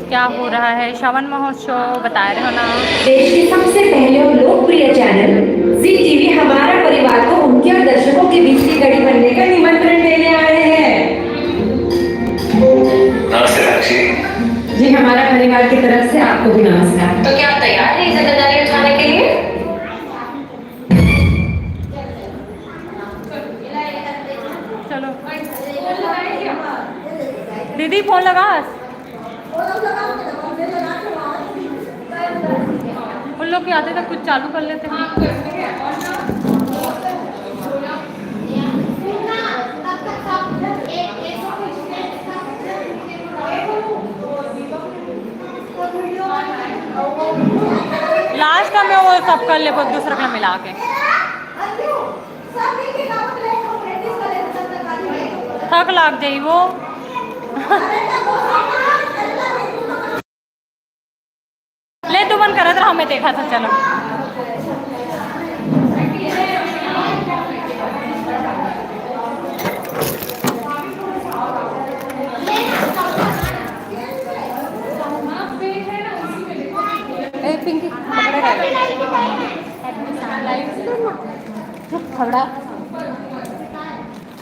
क्या हो रहा है? श्रवण महोत्सव बता रहे हो ना। देश के सबसे पहले और लोकप्रिय चैनल जी टीवी हमारा परिवार को उनके और दर्शकों के बीच की कड़ी बनने का निमंत्रण देने आ रहे हैं। नमस्ते साक्षी जी, हमारा परिवार की तरफ से आपको भी नमस्कार। तो क्या आप तैयार हैं जिम्मेदारी उठाने के लिए? चलो दीदी फोन लगा। उन लोग के आते तक कुछ चालू कर लेते हैं। लास्ट में वो सब कर ले दूसरा का मिला के थक लाग जाई वो। ले तू मन करत रहा, हमें देखा था। चलो पिंकी खबड़ा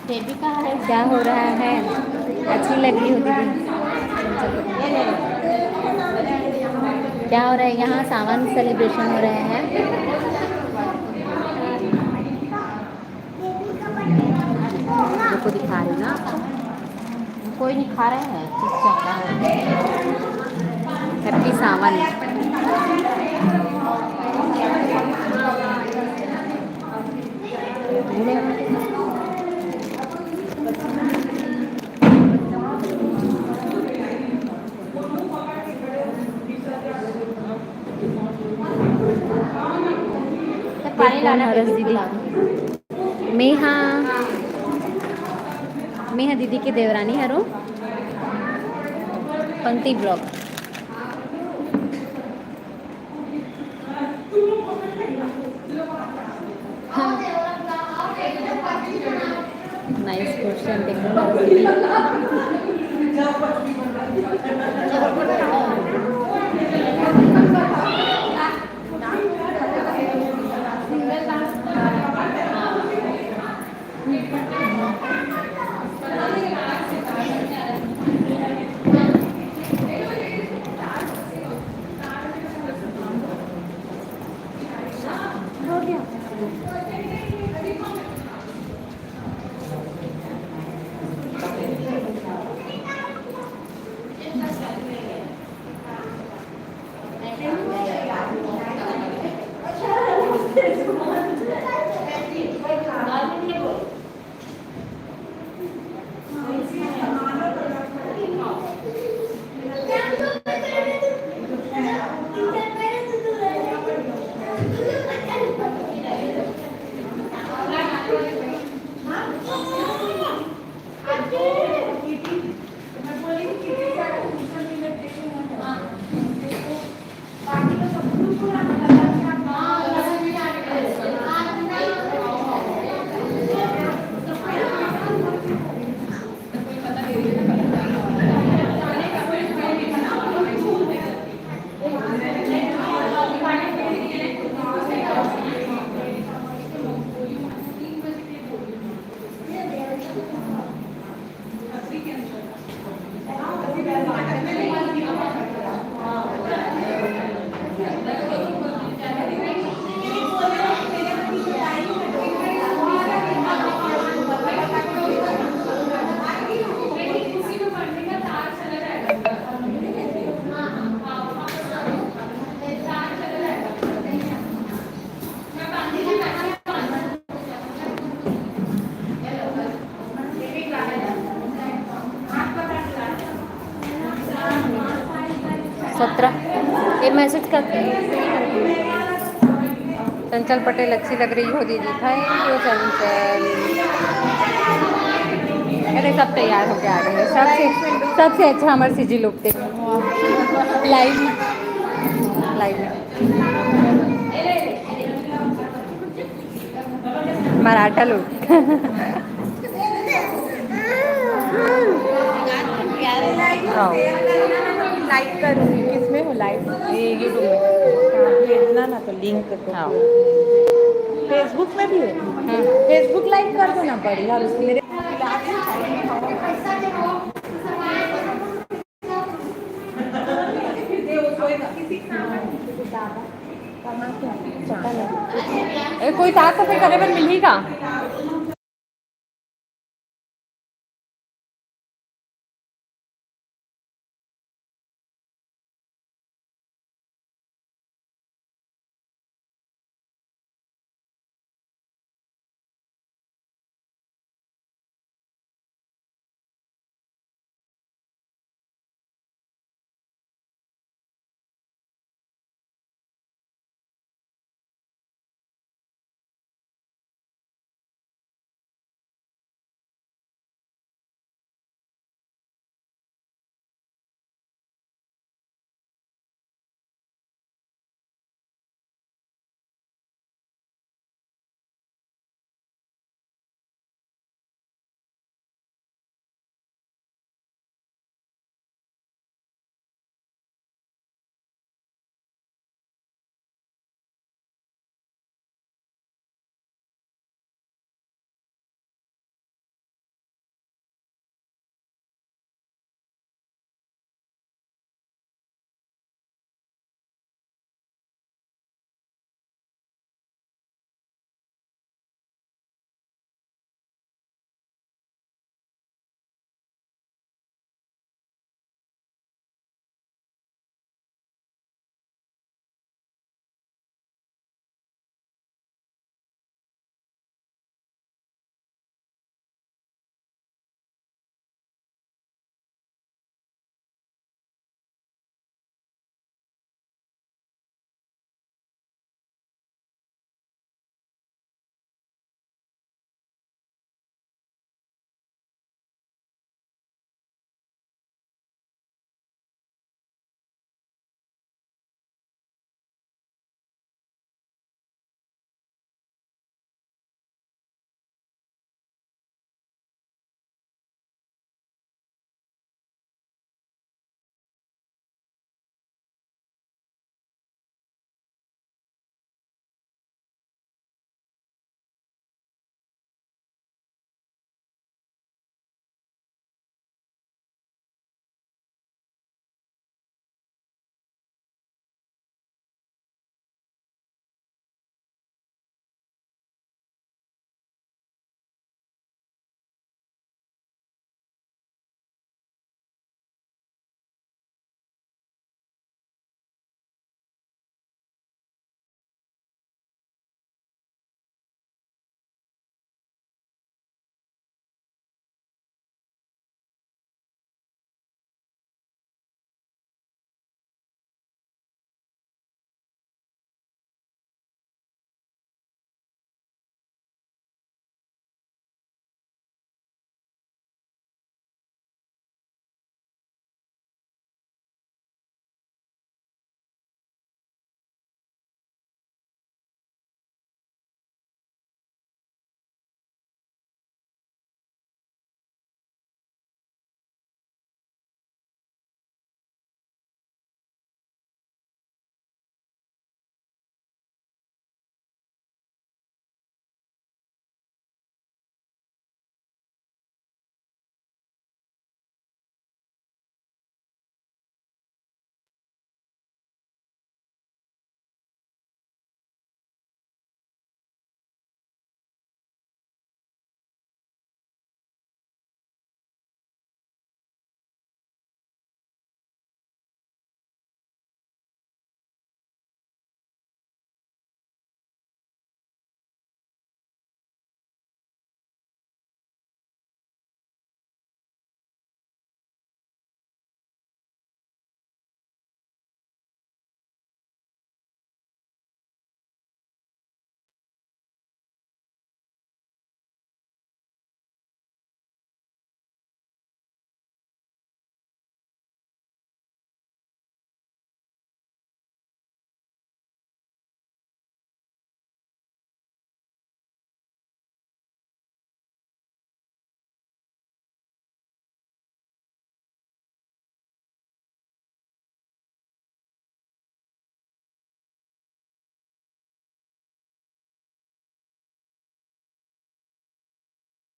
बेबी कहाँ है? क्या हो रहा है? अच्छी लग रही हो दीदी। क्या हो रहा है यहाँ? सावन सेलिब्रेशन हो रहे हैं। को दिखा रही ना, कोई नहीं खा रहे हैं, चुपचाप है। हैप्पी सावन। पानी लाना है दीदी। मेहा मेहा दीदी की देवरानी हरो पंक्ति ब्लॉग। Nice question. मैसेज करते हैं। चंचल पटेल अच्छी लग रही हो दीदी। थैंक यू चंचल। अरे सब तैयार होके आ गए हैं। सबसे अच्छा हमारे सीजी लोग थे लाइव में। मराठा लोग। आओ। लाइक करूँगी किसमें हो लाइक ये यूट्यूब में। भेजना ना तो लिंक को आओ। फेसबुक में भी है फेसबुक लाइक कर दो ना बढ़िया और उसके मेरे कोई ताक तो फिर करे पर मिलेगा।